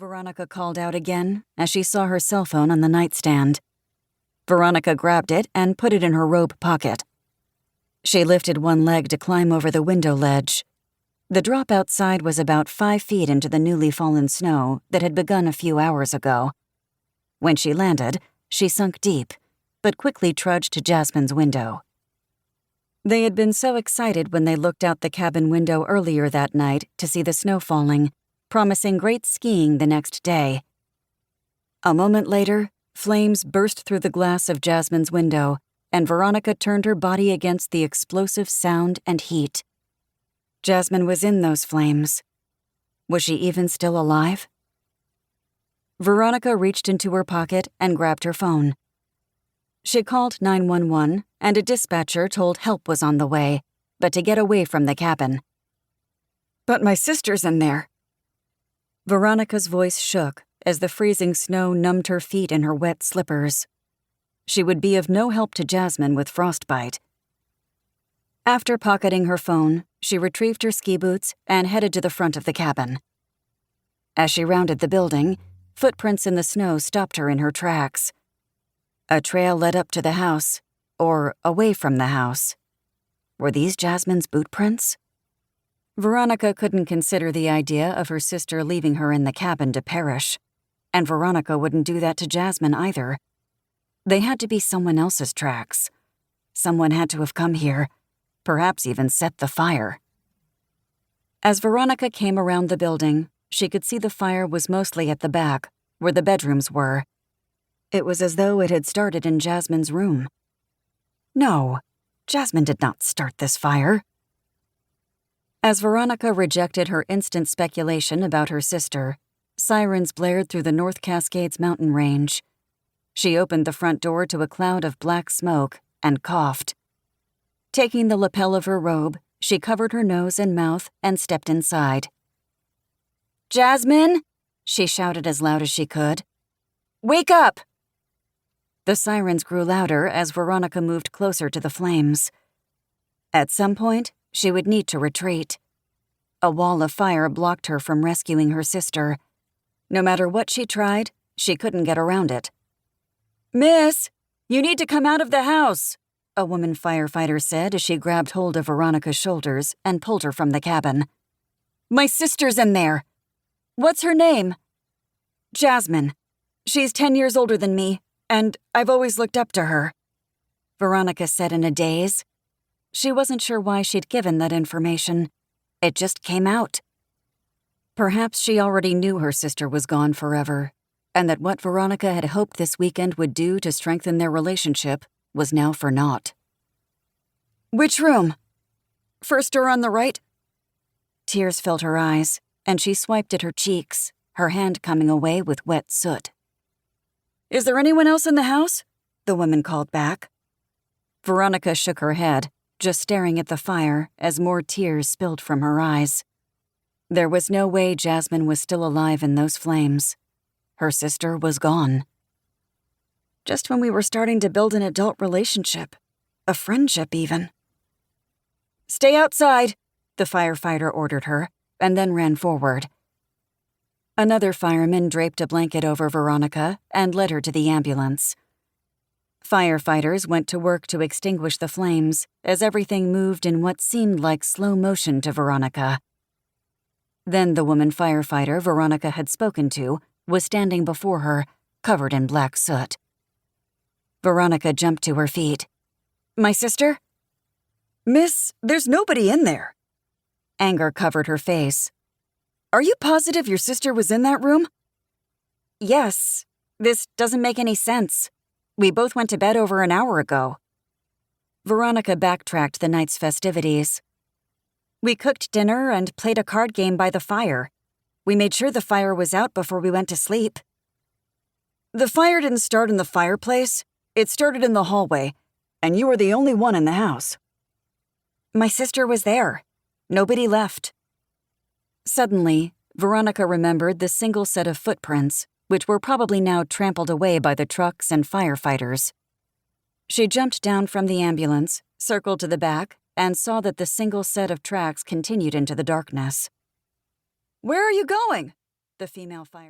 Veronica called out again as she saw her cell phone on the nightstand. Veronica grabbed it and put it in her robe pocket. She lifted one leg to climb over the window ledge. The drop outside was about 5 feet into the newly fallen snow that had begun a few hours ago. When she landed, she sunk deep, but quickly trudged to Jasmine's window. They had been so excited when they looked out the cabin window earlier that night to see the snow falling, promising great skiing the next day. A moment later, flames burst through the glass of Jasmine's window, and Veronica turned her body against the explosive sound and heat. Jasmine was in those flames. Was she even still alive? Veronica reached into her pocket and grabbed her phone. She called 911, and a dispatcher told help was on the way, but to get away from the cabin. "But my sister's in there." Veronica's voice shook as the freezing snow numbed her feet in her wet slippers. She would be of no help to Jasmine with frostbite. After pocketing her phone, she retrieved her ski boots and headed to the front of the cabin. As she rounded the building, footprints in the snow stopped her in her tracks. A trail led up to the house, or away from the house. Were these Jasmine's boot prints? Veronica couldn't consider the idea of her sister leaving her in the cabin to perish, and Veronica wouldn't do that to Jasmine either. They had to be someone else's tracks. Someone had to have come here, perhaps even set the fire. As Veronica came around the building, she could see the fire was mostly at the back, where the bedrooms were. It was as though it had started in Jasmine's room. No, Jasmine did not start this fire. As Veronica rejected her instant speculation about her sister, sirens blared through the North Cascades mountain range. She opened the front door to a cloud of black smoke and coughed. Taking the lapel of her robe, she covered her nose and mouth and stepped inside. "Jasmine!" she shouted as loud as she could. "Wake up!" The sirens grew louder as Veronica moved closer to the flames. At some point, she would need to retreat. A wall of fire blocked her from rescuing her sister. No matter what she tried, she couldn't get around it. "Miss, you need to come out of the house," a woman firefighter said as she grabbed hold of Veronica's shoulders and pulled her from the cabin. "My sister's in there." "What's her name?" "Jasmine. She's 10 years older than me, and I've always looked up to her," Veronica said in a daze. She wasn't sure why she'd given that information. It just came out. Perhaps she already knew her sister was gone forever, and that what Veronica had hoped this weekend would do to strengthen their relationship was now for naught. "Which room?" "First door on the right." Tears filled her eyes, and she swiped at her cheeks, her hand coming away with wet soot. "Is there anyone else in the house?" the woman called back. Veronica shook her head, just staring at the fire as more tears spilled from her eyes. There was no way Jasmine was still alive in those flames. Her sister was gone. Just when we were starting to build an adult relationship, a friendship even. "Stay outside," the firefighter ordered her, and then ran forward. Another fireman draped a blanket over Veronica and led her to the ambulance. Firefighters went to work to extinguish the flames as everything moved in what seemed like slow motion to Veronica. Then the woman firefighter Veronica had spoken to was standing before her, covered in black soot. Veronica jumped to her feet. "My sister?" "Miss, there's nobody in there." Anger covered her face. "Are you positive your sister was in that room?" "Yes. This doesn't make any sense. We both went to bed over an hour ago." Veronica backtracked the night's festivities. "We cooked dinner and played a card game by the fire. We made sure the fire was out before we went to sleep." "The fire didn't start in the fireplace. It started in the hallway, and you were the only one in the house." "My sister was there. Nobody left." Suddenly, Veronica remembered the single set of footprints, which were probably now trampled away by the trucks and firefighters. She jumped down from the ambulance, circled to the back, and saw that the single set of tracks continued into the darkness. "Where are you going?" the female firefighter